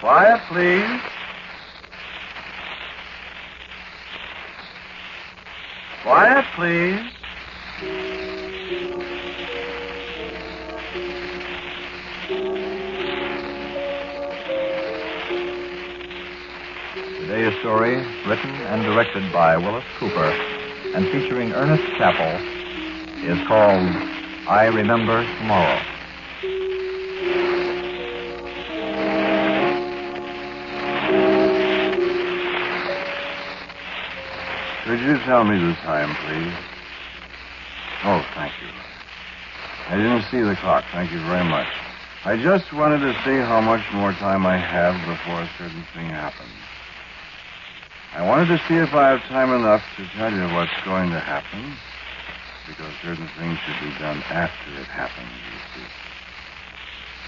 Quiet, please. Quiet, please. Today's story, written and directed by Willis Cooper and featuring Ernest Chappell, is called I Remember Tomorrow. Could you tell me the time, please? Oh, thank you. I didn't see the clock. Thank you very much. I just wanted to see how much more time I have before a certain thing happens. I wanted to see if I have time enough to tell you what's going to happen, because certain things should be done after it happens, you see.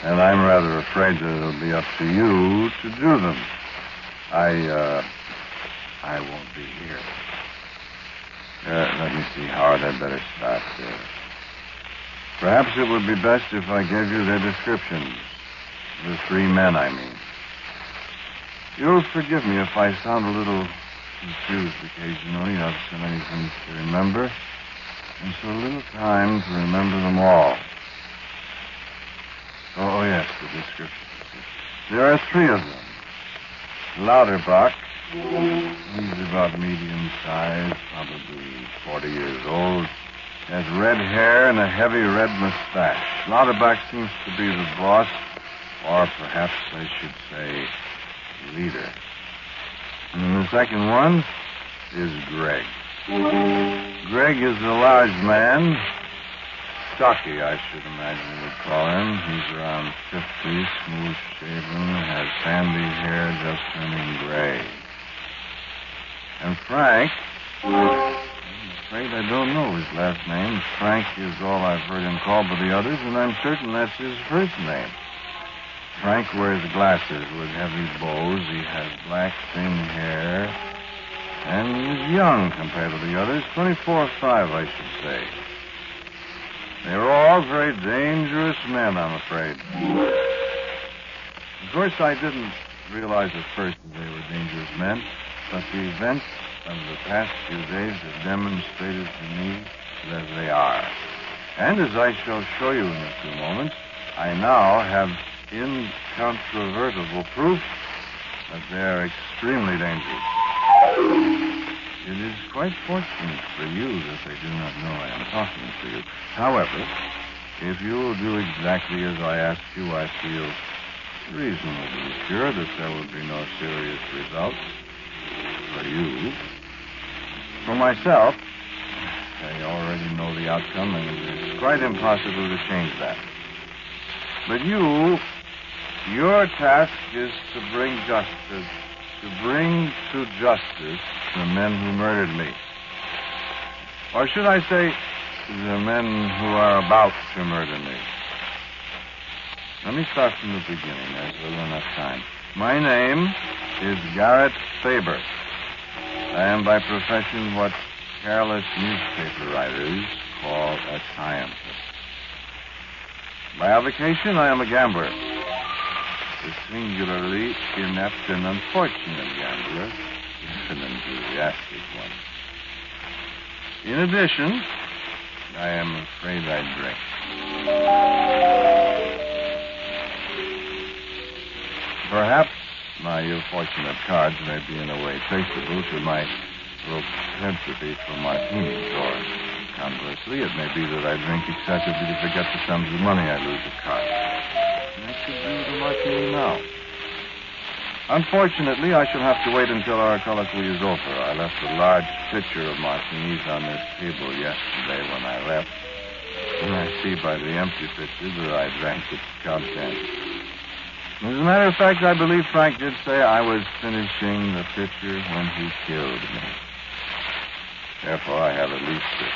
And I'm rather afraid that it'll be up to you to do them. I won't be here. Let me see, Howard, I'd better start. Perhaps it would be best if I gave you their descriptions. The three men, I mean. You'll forgive me if I sound a little confused occasionally. I've so many things to remember, and so little time to remember them all. Oh, yes, the descriptions. There are three of them. Lauterbach. He's about medium size, probably 40 years old. Has red hair and a heavy red mustache. Lauterbach seems to be the boss, or perhaps I should say leader. And the second one is Greg. Greg is a large man. Stocky, I should imagine you'd call him. He's around 50, smooth-shaven, has sandy hair just turning gray. And Frank, I'm afraid I don't know his last name. Frank is all I've heard him called by the others, and I'm certain that's his first name. Frank wears glasses with heavy bows. He has black, thin hair, and he's young compared to the others, 24 or 5, I should say. They're all very dangerous men, I'm afraid. Of course, I didn't realize at first that they were dangerous men, but the events of the past few days have demonstrated to me that they are. And as I shall show you in a few moments, I now have incontrovertible proof that they are extremely dangerous. It is quite fortunate for you that they do not know I am talking to you. However, if you will do exactly as I ask you, I feel reasonably sure that there will be no serious results for you. For myself, I already know the outcome, and it is quite impossible to change that. But your task is to bring to justice the men who murdered me. Or should I say, the men who are about to murder me. Let me start from the beginning. There's little enough time. My name is Garrett Faber. I am by profession what careless newspaper writers call a scientist. By avocation, I am a gambler. A singularly inept and unfortunate gambler, an enthusiastic one. In addition, I am afraid I drink. Perhaps my ill-fortunate cards may be in a way traceable to my propensity for martinis, or conversely, it may be that I drink excessively to forget the sums of money I lose at cards. And I could do with a martini now. Unfortunately, I shall have to wait until our colloquy is over. I left a large pitcher of martinis on this table yesterday when I left, and I see by the empty pitcher that I drank its contents. As a matter of fact, I believe Frank did say I was finishing the picture when he killed me. Therefore, I have at least the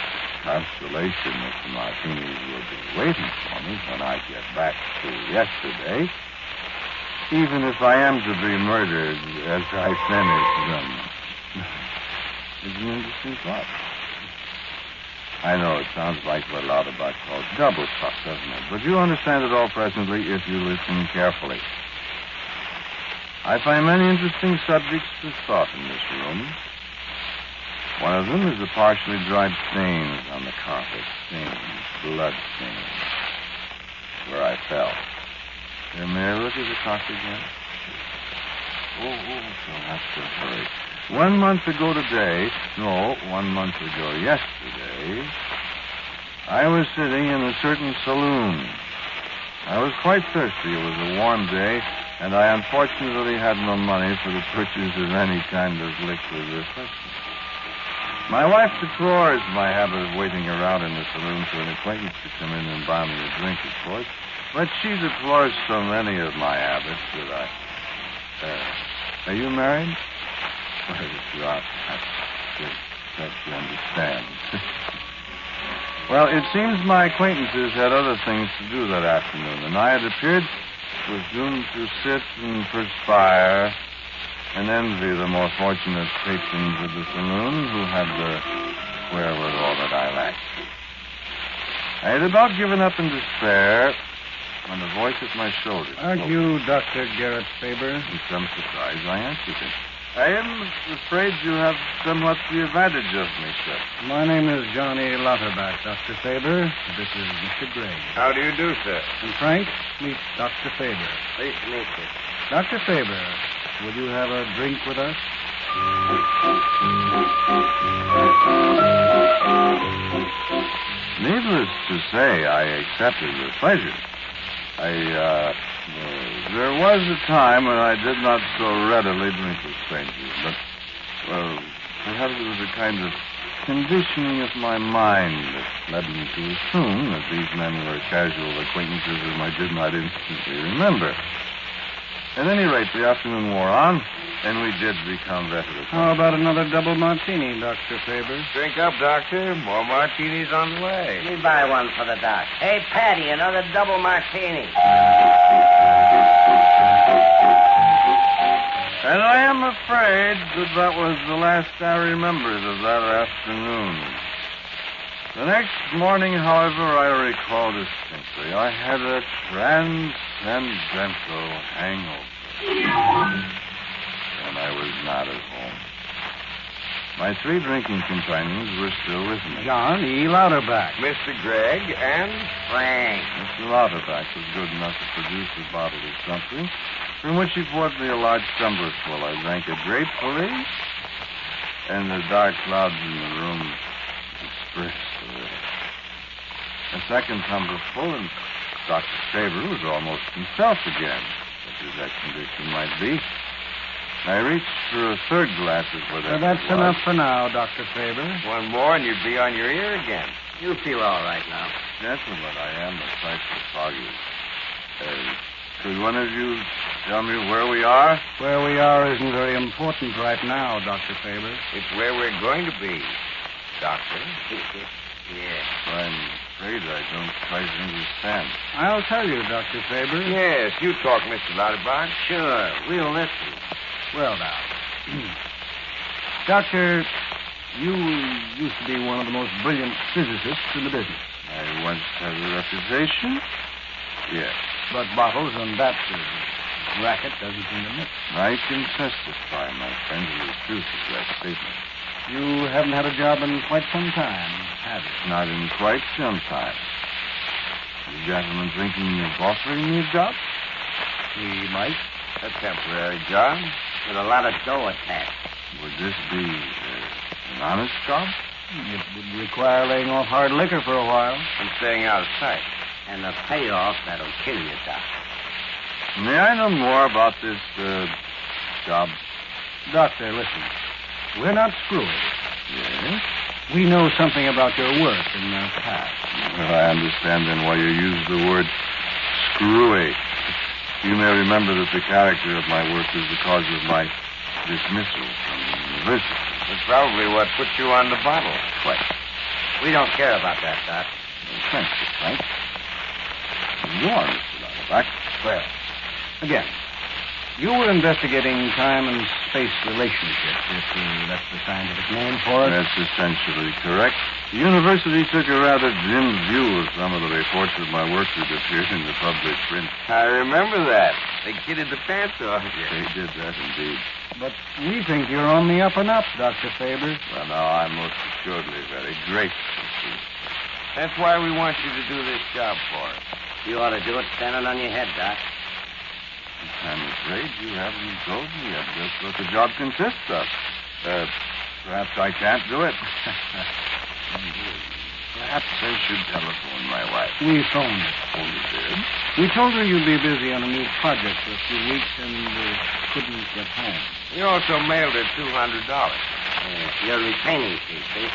consolation that the martinis will be waiting for me when I get back to yesterday, even if I am to be murdered as I finish them. It's an interesting thought. I know it sounds like what Lauterbach calls double stuff, doesn't it? But you'll understand it all presently if you listen carefully. I find many interesting subjects of thought in this room. One of them is the partially dried stains on the carpet. Stains, blood stains. Where I fell. Here, may I look at the clock again? So have to hurry. 1 month ago today, 1 month ago yesterday, I was sitting in a certain saloon. I was quite thirsty. It was a warm day, and I unfortunately had no money for the purchase of any kind of liquid refreshment. My wife deplores my habit of waiting around in the saloon for an acquaintance to come in and buy me a drink, of course, but she deplores so many of my habits that I... are you married? Well, if you are, perhaps you understand. Well, it seems my acquaintances had other things to do that afternoon, and I had appeared presumed to sit and perspire and envy the more fortunate patrons of the saloon who had the wherewithal that I lacked. I had about given up in despair when a voice at my shoulder spoke. Aren't you Dr. Garrett Faber? In some surprise, I answered him. I am afraid you have somewhat the advantage of me, sir. My name is Johnny Lauterbach, Dr. Faber. This is Mr. Gregg. How do you do, sir? And Frank, meet Dr. Faber. Pleased to meet you. Dr. Faber, will you have a drink with us? Needless to say, I accepted with pleasure. There was a time when I did not so readily drink with strangers, but, perhaps it was a kind of conditioning of my mind that led me to assume that these men were casual acquaintances whom I did not instantly remember. At any rate, the afternoon wore on, and we did become veterans. How about another double martini, Dr. Faber? Drink up, Doctor. More martinis on the way. Let me buy one for the doc. Hey, Patty, another double martini. And I am afraid that was the last I remembered of that afternoon. The next morning, however, I recall distinctly, I had a transcendental hangover. And I was not at home. My 3 drinking companions were still with me. John E. Lauterbach. Mr. Gregg and Frank. Mr. Lauterbach was good enough to produce a bottle of something, from which he poured me a large tumblerful. I drank it gratefully, and the dark clouds in the room dispersed a little. A second tumblerful, and Dr. Faber was almost himself again, such as that condition might be. I reached for a third glass of whatever. That's enough for now, Dr. Faber. one more and you'd be on your ear again. You feel all right now. Gentlemen, I am a trifle foggy. Could one of you tell me where we are? Where we are isn't very important right now, Dr. Faber. It's where we're going to be, Doctor. Yes. I'm afraid I don't quite understand. I'll tell you, Dr. Faber. Yes, you talk, Mr. Lauterbach. Sure, we'll listen. Well, now. Doctor, you used to be one of the most brilliant physicists in the business. I once had a reputation. Yes. But bottles and that racket doesn't seem to mix. I can testify, my friend, to the truth of that statement. You haven't had a job in quite some time, have you? Not in quite some time. You gentlemen thinking of offering me a job? We might. A temporary job. With a lot of dough attached. Would this be an honest job? It would require laying off hard liquor for a while. And staying out of sight. And the payoff that'll kill you, Doc. May I know more about this job? Doctor, listen. We're not screwy. Yes? We know something about your work in the past. Well, I understand then why you use the word screwy. You may remember that the character of my work was the cause of my dismissal from the university. It's probably what put you on the bottle. Quite. We don't care about that, Doc. Thank you, Frank. You are, Mr. Lauterbach. Well, again, you were investigating time and interface relationship, if that's the scientific name for it. That's essentially correct. The university took a rather dim view of some of the reports of my work that appeared in the published print. I remember that. They kidded the pants off you. They did that indeed. But we think you're on the up and up, Dr. Faber. Well, now, I'm most assuredly very grateful to you. That's why we want you to do this job for us. You ought to do it standing on your head, Doc. I'm afraid you haven't told me yet just what the job consists of. Perhaps I can't do it. Perhaps I should telephone my wife. We phoned her. Oh, you did? We told her you'd be busy on a new project for a few weeks and couldn't get home. We also mailed her $200. Your retaining fee, see?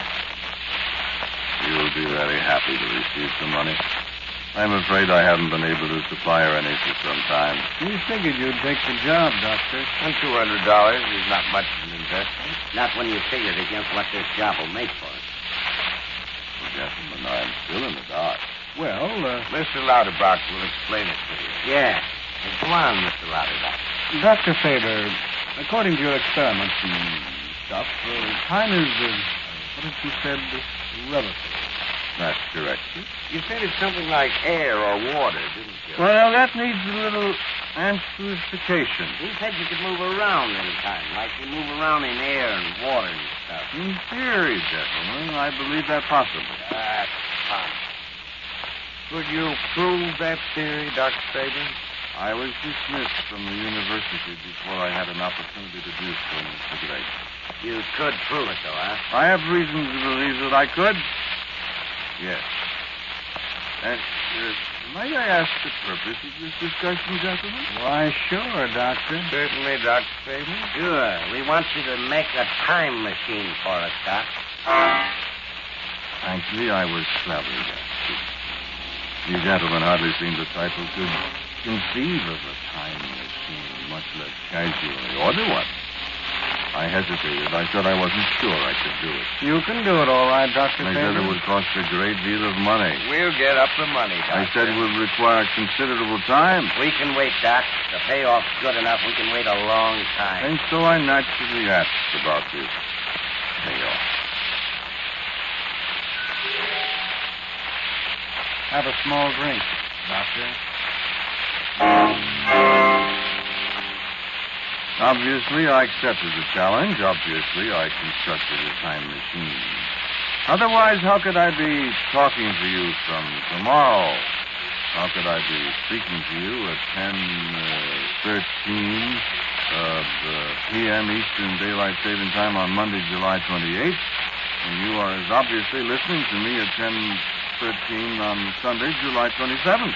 You'll be very happy to receive the money. I'm afraid I haven't been able to supply her any for some time. We figured you'd take the job, Doctor. And $200 is not much of an investment. Not when you figure it against what this job will make for us. Well, gentlemen, I'm still in the dark. Well, Mr. Lauterbach will explain it to you. Yeah. Come on, Mr. Lauterbach. Dr. Faber, according to your experiments and stuff, time is, what did you said, relative. That's correct. You said it's something like air or water, didn't you? Well, that needs a little amplification. He said you could move around any time, like you move around in air and water and stuff. In theory, gentlemen, I believe that possible. That's fine. Could you prove that theory, Dr. Faber? I was dismissed from the university before I had an opportunity to do so, Mr. Gray. You could prove it, though, huh? I have reason to believe that I could. Yes. And, might I ask the purpose of this discussion, gentlemen? Why, sure, Doctor. Certainly, Dr. Faber. Sure. We want you to make a time machine for us, Doc. Frankly, I was flabbergasted. You gentlemen hardly seem the type who could conceive of a time machine, much less casually order one. I hesitated. I said I wasn't sure I could do it. You can do it all right, Dr. I Faber. said it would cost a great deal of money. We'll get up the money, Doctor. I said it would require considerable time. We can wait, Doc. The payoff's good enough. We can wait a long time. And so I naturally asked about this payoff. Have a small drink, Doctor. Obviously, I accepted the challenge. Obviously, I constructed a time machine. Otherwise, how could I be talking to you from tomorrow? How could I be speaking to you at 10:13 p.m. Eastern Daylight Saving Time on Monday, July 28th, and you are as obviously listening to me at 10:13 on Sunday, July 27th?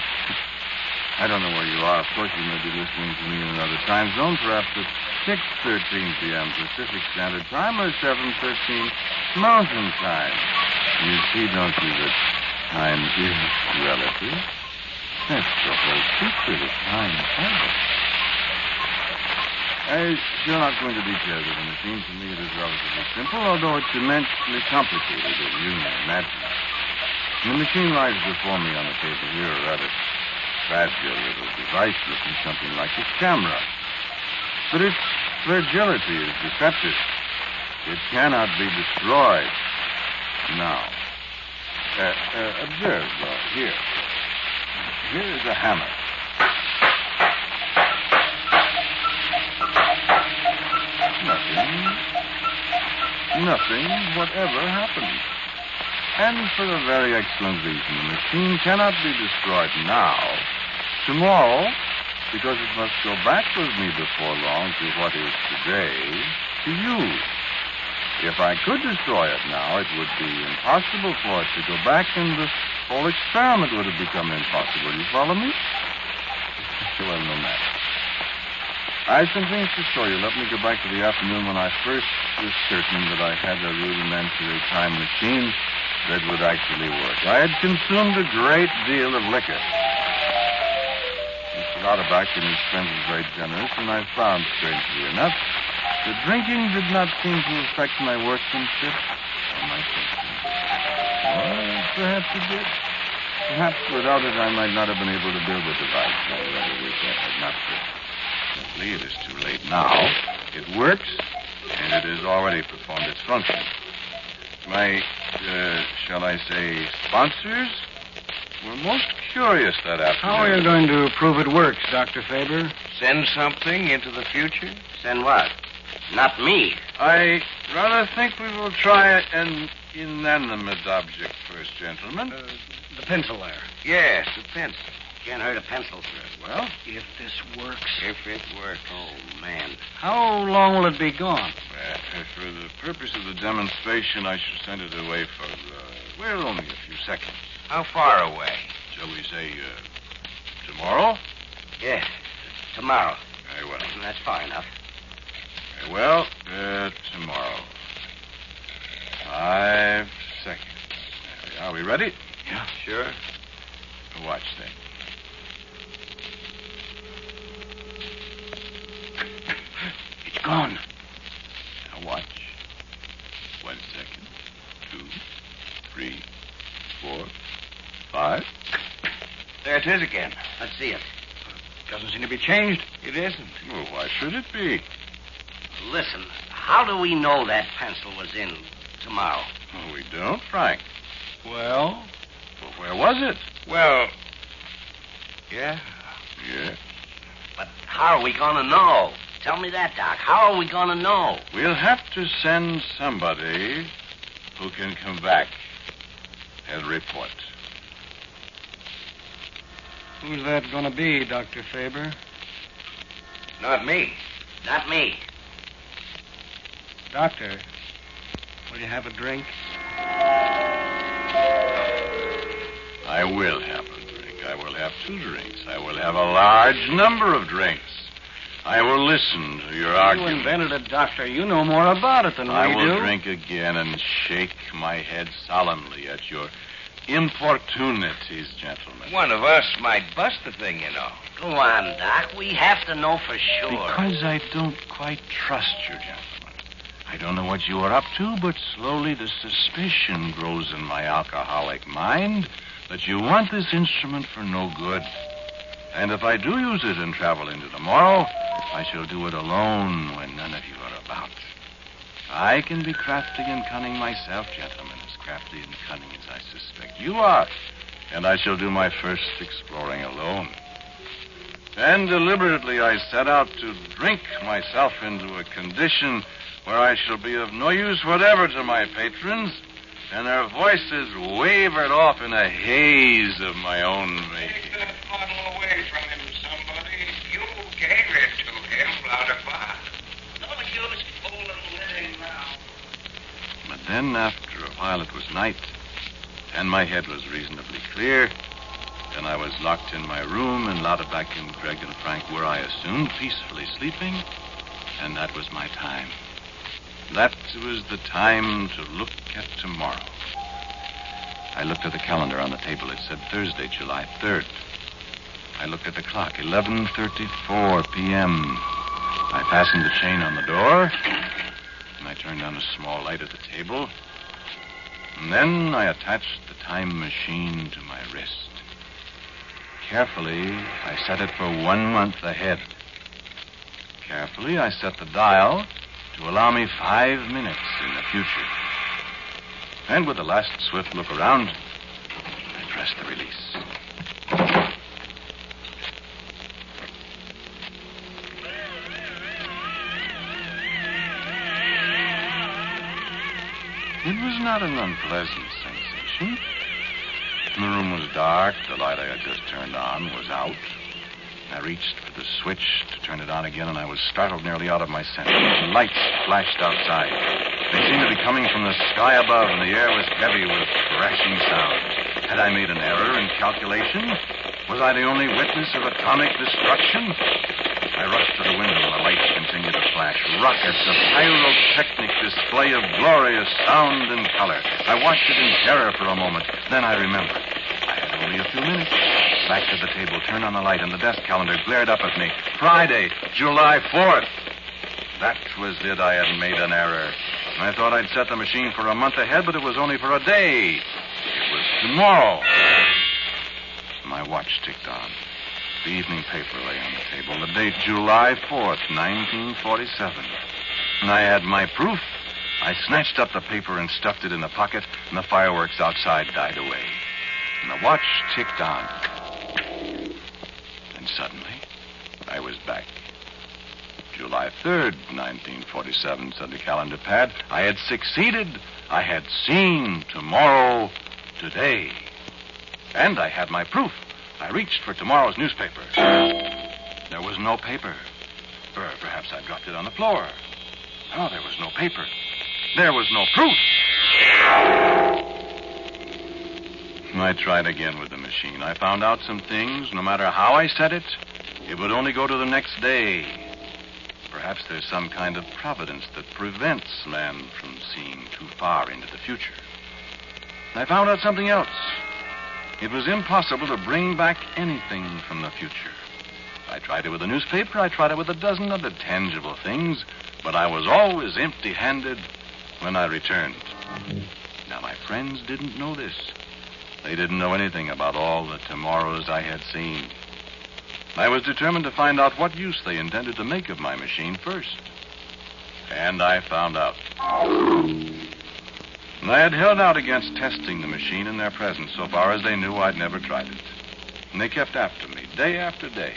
I don't know where you are. Of course, you may be listening to me in another time zone, perhaps at 6:13 p.m. Pacific Standard Time or 7:13 Mountain Time. You see, don't you, that time is relative? That's the whole secret of time travel. You're not going to detail it, and it seems to me it is relatively simple, although it's immensely complicated, as you may imagine. The machine lies before me on the table here, a rather fragile little device looking something like a camera. But its fragility is deceptive. It cannot be destroyed. Now, observe here. Here is a hammer. Nothing whatever happens. And for a very excellent reason. The machine cannot be destroyed now. Tomorrow, because it must go back with me before long to what is today, to you. If I could destroy it now, it would be impossible for it to go back, and the whole experiment would have become impossible. You follow me? Well, no matter. I have some things to show you. Let me go back to the afternoon when I first was certain that I had a rudimentary time machine that would actually work. I had consumed a great deal of liquor. Mr. Lauterbach and his friends were very generous, and I found, strangely enough, that drinking did not seem to affect my workmanship or my thinking. Well, perhaps it did. Perhaps without it I might not have been able to build a device. I rather wish I had not. Certainly, it is too late now. It works, and it has already performed its function. My, shall I say, sponsors were most curious that afternoon. How are you going to prove it works, Dr. Faber? Send something into the future? Send what? Not me. I rather think we will try an inanimate object first, gentlemen. The pencil there. Yes, a pencil. Can't hurt a pencil, sir. Well, If this works. If it works. Oh, man. How long will it be gone? for the purpose of the demonstration, I shall send it away for, only a few seconds. How far away? Shall we say, tomorrow? Yes. Tomorrow. Very well. That's far enough. Very well, tomorrow. 5 seconds. There we are. Are we ready? Yeah. Sure. Watch then. It's gone. Now watch. 1 second. 2, 3, 4, 5. There it is again. Let's see it. Doesn't seem to be changed. It isn't. Well, why should it be? Listen, how do we know that pencil was in tomorrow? Well, we don't, Frank. Well? Well, where was it? Well, yeah. Yeah. But how are we going to know? Tell me that, Doc. How are we going to know? We'll have to send somebody who can come back and report. Who's that going to be, Dr. Faber? Not me. Not me. Doctor, will you have a drink? I will have a drink. I will have 2 drinks. I will have a large number of drinks. I will listen to your You argument. invented it, Doctor. You know more about it than I we will do. drink again and shake my head solemnly at your importunities, gentlemen. One of us might bust the thing, you know. Go on, Doc. We have to know for sure. Because I don't quite trust you, gentlemen. I don't know what you are up to, but slowly the suspicion grows in my alcoholic mind that you want this instrument for no good. And if I do use it and travel into tomorrow, I shall do it alone when none of you are about. I can be crafty and cunning myself, gentlemen, as crafty and cunning as I suspect you are. And I shall do my first exploring alone. And deliberately I set out to drink myself into a condition where I shall be of no use whatever to my patrons, and their voices wavered off in a haze of my own making. Take that bottle away from him, somebody. You gave it to him, Louderbaugh. No use fooling with him now. But then, after a while, it was night, and my head was reasonably clear. Then I was locked in my room, and Louderback and Greg and Frank were, I assumed, peacefully sleeping, and that was my time. That was the time to look at tomorrow. I looked at the calendar on the table. It said Thursday, July 3rd. I looked at the clock, 11:34 p.m. I fastened the chain on the door, and I turned on a small light at the table. And then I attached the time machine to my wrist. Carefully, I set it for 1 month ahead. Carefully, I set the dial to allow me 5 minutes in the future. And with a last swift look around, I pressed the release. It was not an unpleasant sensation. The room was dark. The light I had just turned on was out. I reached for the switch to turn it on again, and I was startled nearly out of my senses. Lights flashed outside. They seemed to be coming from the sky above, and the air was heavy with crashing sound. Had I made an error in calculation? Was I the only witness of atomic destruction? I rushed to the window, and the lights continued to flash. Rockets, a pyrotechnic display of glorious sound and color. I watched it in terror for a moment. Then I remembered. I had only a few minutes. Back to the table, turned on the light, and the desk calendar glared up at me. Friday, July 4th. That was it. I had made an error. I thought I'd set the machine for a month ahead, but it was only for a day. It was tomorrow. My watch ticked on. The evening paper lay on the table. The date, July 4th, 1947. And I had my proof. I snatched up the paper and stuffed it in the pocket, and the fireworks outside died away. And the watch ticked on. And suddenly, I was back. July 3rd, 1947, said the calendar pad. I had succeeded. I had seen tomorrow today. And I had my proof. I reached for tomorrow's newspaper. There was no paper. Or perhaps I dropped it on the floor. No, there was no paper. There was no proof. I tried again with the machine. I found out some things. No matter how I set it, it would only go to the next day. Perhaps there's some kind of providence that prevents man from seeing too far into the future. I found out something else. It was impossible to bring back anything from the future. I tried it with a newspaper. I tried it with a dozen other tangible things, but I was always empty-handed when I returned. Now, my friends didn't know this. They didn't know anything about all the tomorrows I had seen. I was determined to find out what use they intended to make of my machine first. And I found out. And I had held out against testing the machine in their presence so far as they knew I'd never tried it. And they kept after me day after day.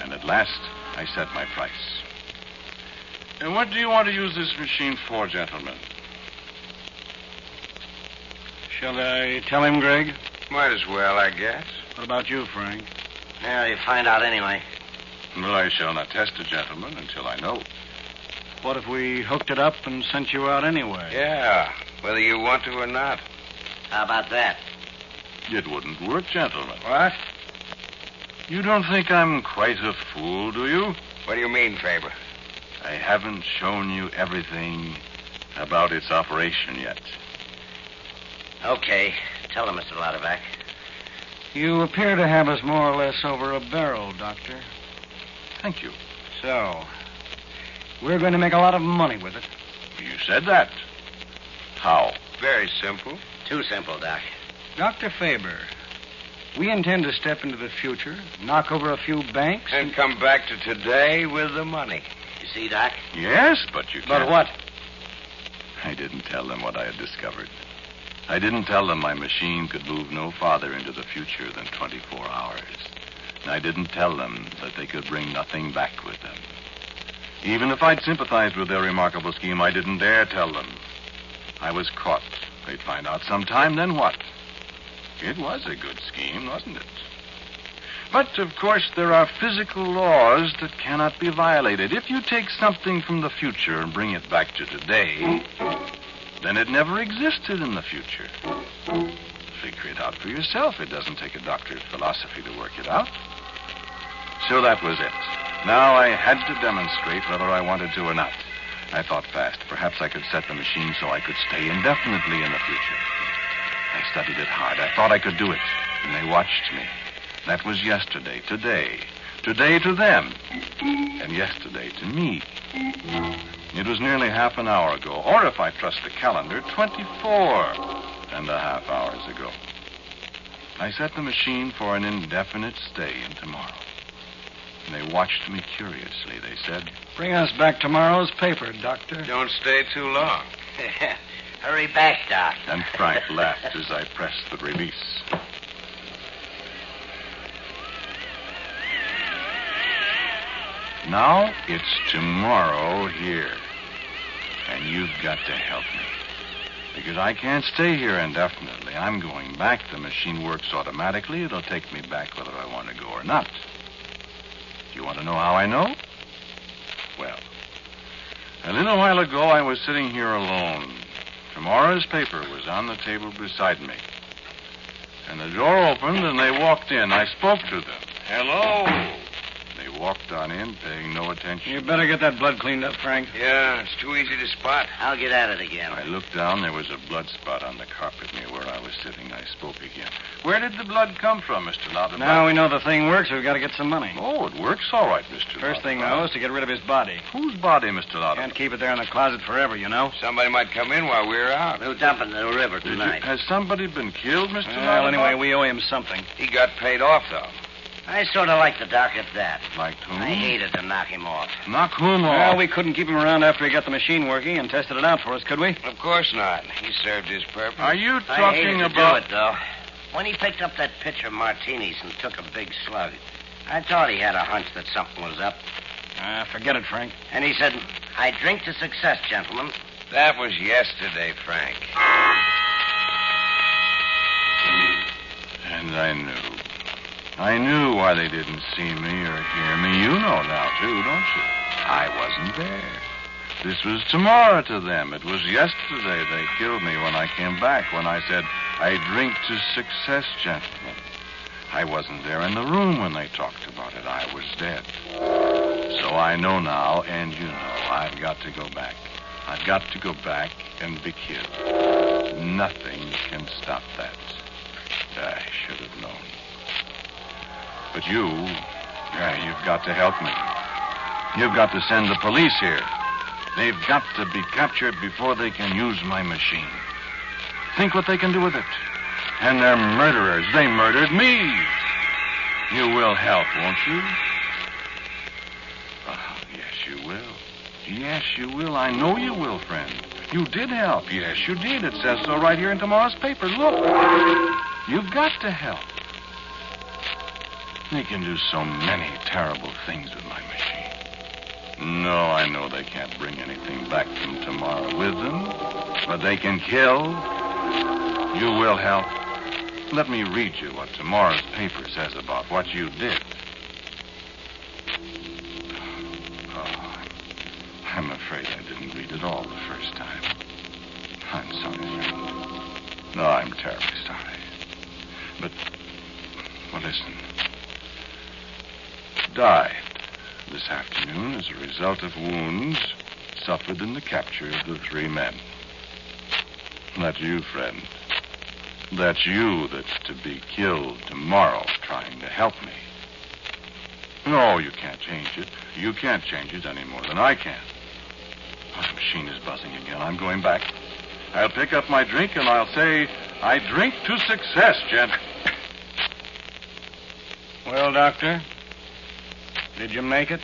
And at last, I set my price. And what do you want to use this machine for, gentlemen? Shall I tell him, Greg? Might as well, I guess. What about you, Frank? Yeah, you find out anyway. Well, I shall not test it, gentlemen, until I know. What if we hooked it up and sent you out anyway? Yeah, whether you want to or not. How about that? It wouldn't work, gentlemen. What? You don't think I'm quite a fool, do you? What do you mean, Faber? I haven't shown you everything about its operation yet. Okay. Tell him, Mr. Lauterback. You appear to have us more or less over a barrel, Doctor. Thank you. So, we're going to make a lot of money with it. You said that. How? Very simple. Too simple, Doc. Dr. Faber, we intend to step into the future, knock over a few banks, And come back to today with the money. You see, Doc? Yes, but you can't. But what? I didn't tell them what I had discovered. I didn't tell them my machine could move no farther into the future than 24 hours. And I didn't tell them that they could bring nothing back with them. Even if I'd sympathized with their remarkable scheme, I didn't dare tell them. I was caught. They'd find out sometime, then what? It was a good scheme, wasn't it? But, of course, there are physical laws that cannot be violated. If you take something from the future and bring it back to today, then it never existed in the future. Figure it out for yourself. It doesn't take a doctor's philosophy to work it out. So that was it. Now I had to demonstrate whether I wanted to or not. I thought fast. Perhaps I could set the machine so I could stay indefinitely in the future. I studied it hard. I thought I could do it. And they watched me. That was yesterday, today. Today to them. And yesterday to me. It was nearly half an hour ago, or if I trust the calendar, 24.5 hours ago. I set the machine for an indefinite stay in tomorrow. And they watched me curiously. They said, Bring us back tomorrow's paper, Doctor. Don't stay too long. Hurry back, Doc. and Frank laughed as I pressed the release. Now it's tomorrow here. And you've got to help me. Because I can't stay here indefinitely. I'm going back. The machine works automatically. It'll take me back whether I want to go or not. Do you want to know how I know? Well, a little while ago I was sitting here alone. Tomorrow's paper was on the table beside me. And the door opened and they walked in. I spoke to them. Hello. They walked on in, paying no attention. You better get that blood cleaned up, Frank. Yeah, it's too easy to spot. I'll get at it again. I looked down. There was a blood spot on the carpet near where I was sitting. I spoke again. Where did the blood come from, Mr. Lauterback? Now we know the thing works. We've got to get some money. Oh, it works all right, Mr. First thing, Lauterback. though, is to get rid of his body. Whose body, Mr. Lauterback? Can't keep it there in the closet forever, you know. Somebody might come in while we're out. We'll dump it in the river tonight. Has somebody been killed, Mr. Well, Lauterback? anyway, we owe him something. He got paid off, though. I sort of like the doc at that. Liked whom? I hated to knock him off. Knock whom off? Well, we couldn't keep him around after he got the machine working and tested it out for us, could we? Of course not. He served his purpose. Are you I hated talking to about... do it, though. When he picked up that pitcher of martinis and took a big slug, I thought he had a hunch that something was up. Forget it, Frank. And he said, I drink to success, gentlemen. That was yesterday, Frank. And I knew why they didn't see me or hear me. You know now, too, don't you? I wasn't there. This was tomorrow to them. It was yesterday they killed me when I came back, when I said, I drink to success, gentlemen. I wasn't there in the room when they talked about it. I was dead. So I know now, and you know, I've got to go back. I've got to go back and be killed. Nothing can stop that. I should have known. But you've got to help me. You've got to send the police here. They've got to be captured before they can use my machine. Think what they can do with it. And they're murderers. They murdered me. You will help, won't you? Oh, yes, you will. Yes, you will. I know you will, friend. You did help. Yes, you did. It says so right here in tomorrow's paper. Look. You've got to help. They can do so many terrible things with my machine. No, I know they can't bring anything back from tomorrow with them, but they can kill. You will help. Let me read you what tomorrow's paper says about what you did. Oh, I'm afraid I didn't read it all the first time. I'm sorry, friend. No, I'm terribly sorry. But, well, listen. Died this afternoon as a result of wounds suffered in the capture of the 3 men. That's you, friend. That's you that's to be killed tomorrow trying to help me. No, you can't change it. You can't change it any more than I can. Oh, the machine is buzzing again. I'm going back. I'll pick up my drink and I'll say, I drink to success, gent. Well, Doctor, did you make it?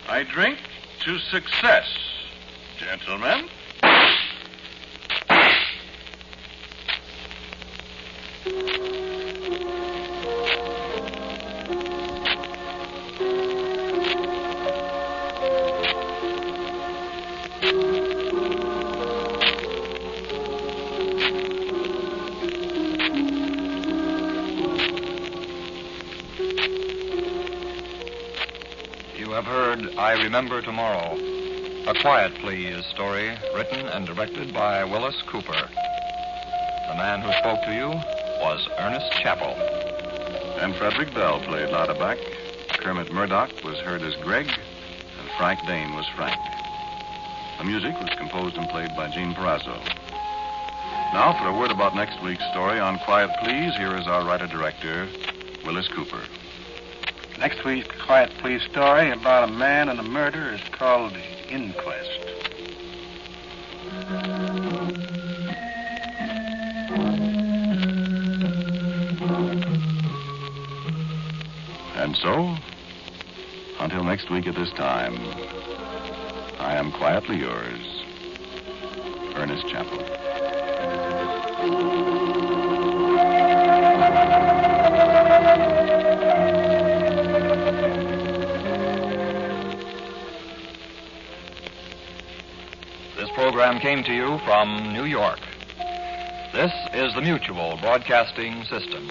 I drink to success, gentlemen. You have heard I Remember Tomorrow, a Quiet Please story written and directed by Willis Cooper. The man who spoke to you was Ernest Chappell. And Frederick Bell played Lauterbach. Kermit Murdoch was heard as Greg, and Frank Dane was Frank. The music was composed and played by Gene Perazzo. Now, for a word about next week's story on Quiet Please, here is our writer-director, Willis Cooper. Next week's Quiet Please story about a man and a murder is called Inquest. And so, until next week at this time, I am quietly yours, Ernest Chappell. This program came to you from New York. This is the Mutual Broadcasting System.